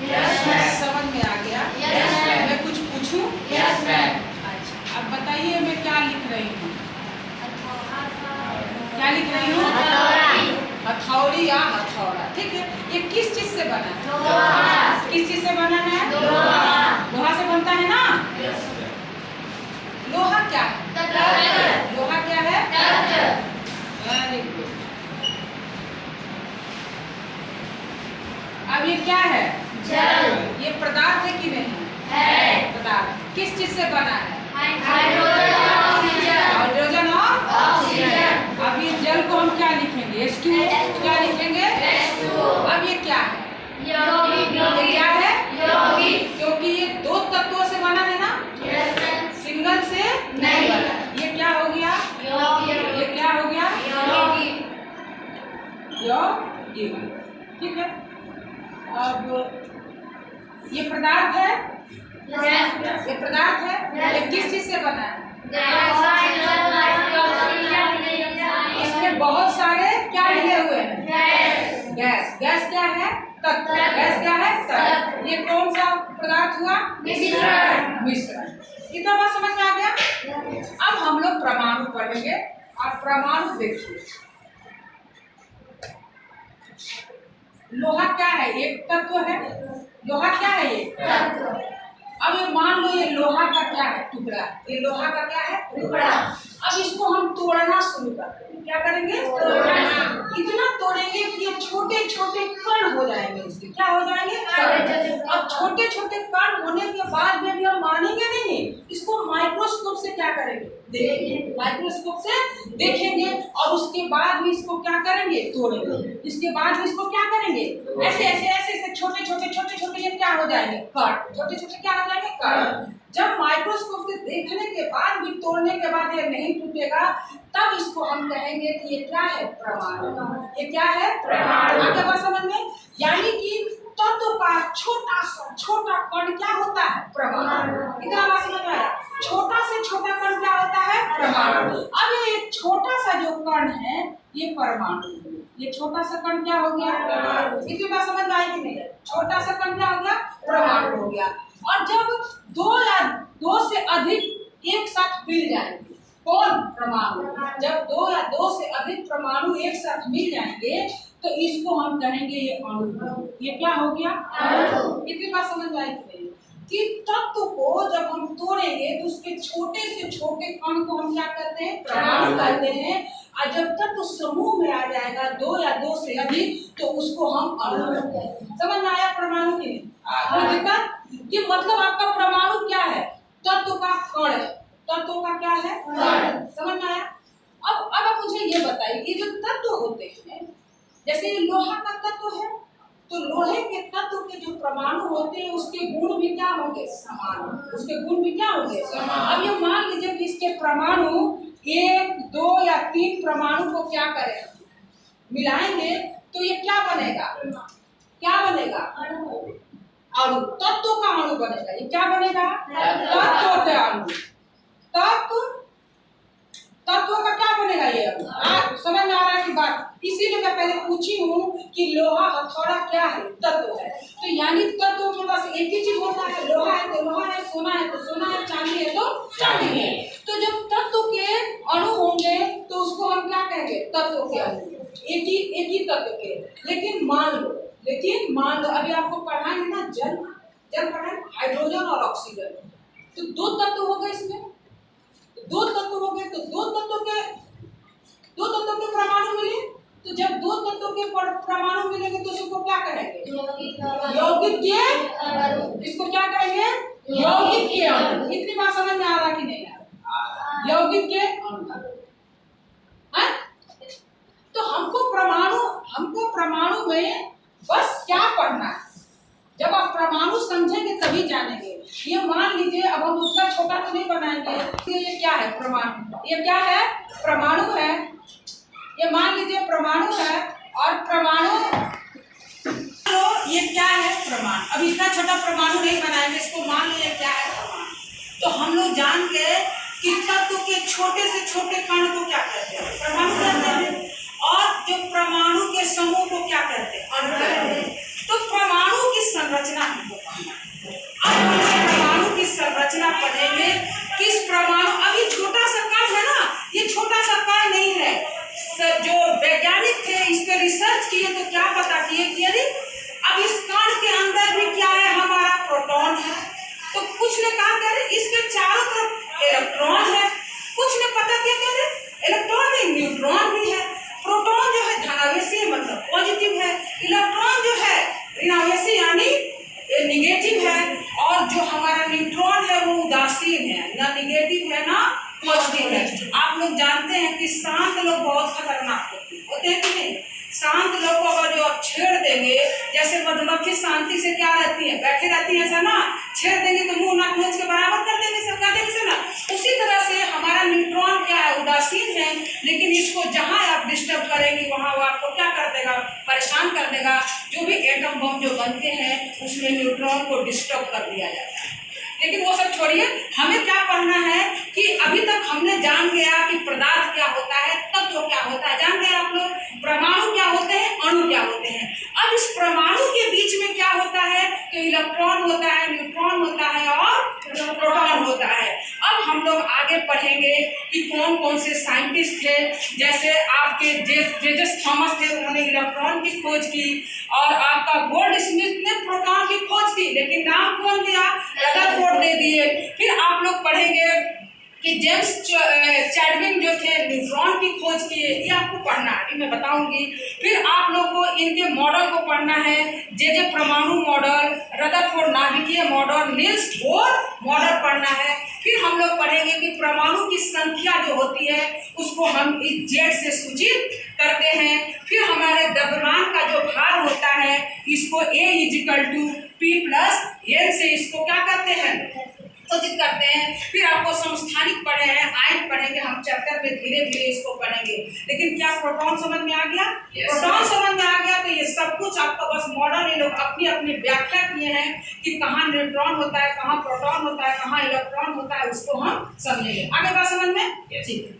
समझ में आ गया? मैं कुछ पूछूं? अच्छा, अब बताइए मैं क्या लिख रही हूँ? क्या लिख रही हूँ? हथौड़ी या हथौड़ा। ठीक है, ये किस चीज से बना है? किस चीज से बना है? लोहा से बनता है ना? लोहा क्या है? लोहा क्या है? Very good. अब ये क्या है? जल। ये पदार्थ है कि नहीं है? पदार्थ। किस चीज से बना है? हाइड्रोजन और ऑक्सीजन। अब ये जल को हम क्या लिखेंगे? H2O। क्या लिखेंगे? अब ये क्या है? ये क्या है? क्योंकि ये दो तत्वों से बना है ना, सिंगल से नहीं बना। ये क्या हो गया? ये क्या हो गया? यौगिक। ठीक है, अब ये पदार्थ है। ये पदार्थ है। ये किस चीज से बना है? इसमें बहुत सारे क्या लिए हुए हैं? गैस। गैस क्या है? तत्व। गैस क्या है? तत्व। ये कौन सा पदार्थ हुआ? मिश्रण। इतना बात समझ में आ गया? अब हम लोग परमाणु पढ़ेंगे। आप परमाणु देखिए। लोहा क्या है? एक तत्व है। लोहा क्या है? ये तत्व। अब ये मान लो ये लोहा का क्या है? टुकड़ा। ये लोहा का क्या है? टुकड़ा। अब इसको हम तोड़ना शुरू करते हैं। क्या करेंगे? तोड़ना। इतना तोड़ेंगे कि ये छोटे छोटे कण हो जाएंगे। इसके क्या हो जाएंगे? अब छोटे छोटे कण होने के बाद भी हम मानेंगे नहीं, इसको माइक्रोस्कोप से क्या करेंगे? देखेंगे। माइक्रोस्कोप से देखेंगे और उसके बाद भी इसको क्या करेंगे? तोड़ेंगे। इसके बाद भी इसको क्या करेंगे? ऐसे ऐसे ऐसे ऐसे छोटे छोटे ये क्या हो जाएंगे? कण। छोटे छोटे क्या हो जाएंगे? कण। जब माइक्रोस्कोप से देखने के बाद भी तोड़ने के बाद ये नहीं टूटेगा, तब इसको हम कहेंगे कि ये क्या है? परमाणु। ये क्या है? परमाणु। आपके बात समझ में? यानी कि तत्व का छोटा कण क्या होता है? परमाणु। इतना बात समझ में आया? छोटा से छोटा कण क्या होता है? परमाणु। अब ये एक छोटा सा जो कण है ये परमाणु। ये छोटा सा कण क्या हो गया? इतनी बात समझ में आई कि नहीं? छोटा सा कण क्या हो गया? परमाणु हो गया। और जब दो से अधिक एक साथ मिल जाएंगे, कौन? परमाणु। जब दो या दो से अधिक परमाणु एक साथ मिल जाएंगे तो इसको हम कहेंगे ये अणु। ये क्या हो गया? अणु। इतनी बात समझ में आई कि नहीं? कि तत्व को जब हम तोड़ेंगे तो उसके छोटे से छोटे कण को हम क्या करते हैं? परमाणु कहते हैं। और जब तत्व समूह में आ जाएगा दो या दो से अधिक तो उसको हम अणु कहते हैं। समझ में आया परमाणु की? दिक्कत कि मतलब आपका परमाणु क्या है? तत्व का कण है। तत्व का क्या है? कण। समझ में आया? अब आप मुझे ये बताइए, ये जो तत्व होते हैं, जैसे ये लोहा का तत्व है, तो लोहे के तत्व के जो परमाणु होते हैं उसके गुण भी क्या होंगे? समान। उसके गुण भी क्या होंगे? समान। अब ये मान लीजिए कि इसके परमाणु 1, 2 या 3 परमाणु को क्या करें? मिलाएंगे तो ये क्या बनेगा? क्या बनेगा? अणु। तत्व का अणु बनेगा। ये क्या बनेगा? तत्व का अणु। तत्व का क्या बनेगा? ये अणु। समझ में आ रहा है की बात? इसीलिए मैं पहले पूछी हूँ कि लोहा हथौड़ा क्या है? तत्व है। तो यानी तत्व के पास एक ही चीज होता है। लोहा है तो लोहा है, सोना है तो सोना है, चांदी है तो चांदी है। तो जब तत्व के अणु होंगे तो उसको हम क्या कहेंगे? तत्व के अणु। एक ही तत्व के। लेकिन मान लो अभी आपको पढ़ाएंगे ना, जल पढ़ाएंगे, हाइड्रोजन और ऑक्सीजन, तो दो तत्व हो गए इसमें। दो तत्व हो गए तो दो तत्व के परमाणु मिले। तो जब दो तत्व के परमाणु मिलेंगे तो उसको क्या कहेंगे? यौगिक के। इसको क्या कहेंगे? यौगिक के अणु। इतनी बात समझ में आ रहा कि नहीं? यौगिक के अणु। तो हमको परमाणु में बस क्या पढ़ना है? जब आप परमाणु समझेंगे तभी जानेंगे। ये मान लीजिए अब हम उतना छोटा तो नहीं बनाएंगे। ये क्या है? परमाणु। ये क्या है? परमाणु है। ये मान लीजिए परमाणु है और परमाणु तो ये क्या है? परमाणु। अब इतना छोटा परमाणु नहीं बनाएंगे, इसको मान लीजिए क्या है? परमाणु। तो हम लोग जान गए कि तत्व के छोटे से छोटे कण को क्या कहते हैं? परमाणु कहते हैं। और जो परमाणु के समूह को क्या कहते हैं? अणु कहते हैं। तो परमाणु की संरचना रिसर्च किए तो क्या पता किए कि यदि अब इस कण के अंदर भी क्या है, हमारा प्रोटॉन है। तो कुछ ने कहा कह रहे इसके चारों तरफ इलेक्ट्रॉन है, कुछ ने पता क्या कह रहे इलेक्ट्रॉन नहीं न्यूट्रॉन भी है। प्रोटॉन जो है धनावेशी मतलब पॉजिटिव है, इलेक्ट्रॉन जो है ऋणावेशी यानी निगेटिव है, और जो हमारा न्यूट्रॉन है वो उदासीन है, ना निगेटिव है ना पॉजिटिव है। आप लोग जानते हैं कि शांत लोग बहुत खतरनाक होते हैं कि नहीं। शांत लोग को अगर जो आप छेड़ देंगे, जैसे मधुमक्खी शांति से क्या रहती है, बैठे रहती है ऐसा ना, छेड़ देंगे तो मुंह नाक नोच के बराबर कर देंगे, सब कर देंगे ना। उसी तरह से हमारा न्यूट्रॉन क्या है, उदासीन है, लेकिन इसको जहां आप डिस्टर्ब करेंगे वहां वो आपको क्या कर देगा, परेशान कर देगा। जो भी एटम बम जो बनते हैं उसमें न्यूट्रॉन को डिस्टर्ब कर दिया जाता है। लेकिन वो सब छोड़िए, हमें क्या पढ़ना है कि अभी तक हमने जान गया कि पदार्थ क्या होता है, तत्व क्या होता है, जान गए आप लोग, परमाणु क्या होते हैं, अणु क्या होते हैं। अब इस परमाणु के बीच में क्या होता है, तो इलेक्ट्रॉन होता है, न्यूट्रॉन होता है और प्रोटॉन होता है। अब हम लोग आगे पढ़ेंगे कि कौन कौन से साइंटिस्ट थे, जैसे आपके जेम्स थॉमस थे, उन्होंने इलेक्ट्रॉन की खोज की, और आपका गोल्ड स्मिथ ने प्रोटॉन की खोज की, लेकिन नाम कौन दिया, रदरफोर्ड दे दिए। फिर आप लोग पढ़ेंगे कि जेम्स चैडविक जो थे न्यूट्रॉन की खोज किए, ये आपको पढ़ना है, मैं बताऊंगी। फिर आप लोग को इनके मॉडल को पढ़ना है, जे परमाणु मॉडल, रदरफोर्ड नाभिकीय मॉडल, नील्स बोर मॉडल पढ़ना है। फिर हम लोग पढ़ेंगे कि परमाणु की संख्या जो होती है उसको हम इस जेड से सूचित करते हैं। फिर हमारे द्रव्यमान का जो भार होता है इसको A=P+N से इसको क्या करते हैं, सूचित करते हैं। फिर आपको समस्थानिक पढ़े हैं, आयन पढ़ेंगे, हम चैप्टर में धीरे धीरे इसको पढ़ेंगे। लेकिन क्या प्रोटॉन समझ में आ गया? प्रोटॉन समझ में आ गया तो ये सब कुछ आपको बस मॉडल ये लोग अपनी अपनी व्याख्या किए हैं कि कहाँ न्यूट्रॉन होता है, कहाँ प्रोटॉन होता है, कहाँ इलेक्ट्रॉन होता है, उसको हम समझेंगे। आगे बात समझ में ठीक है।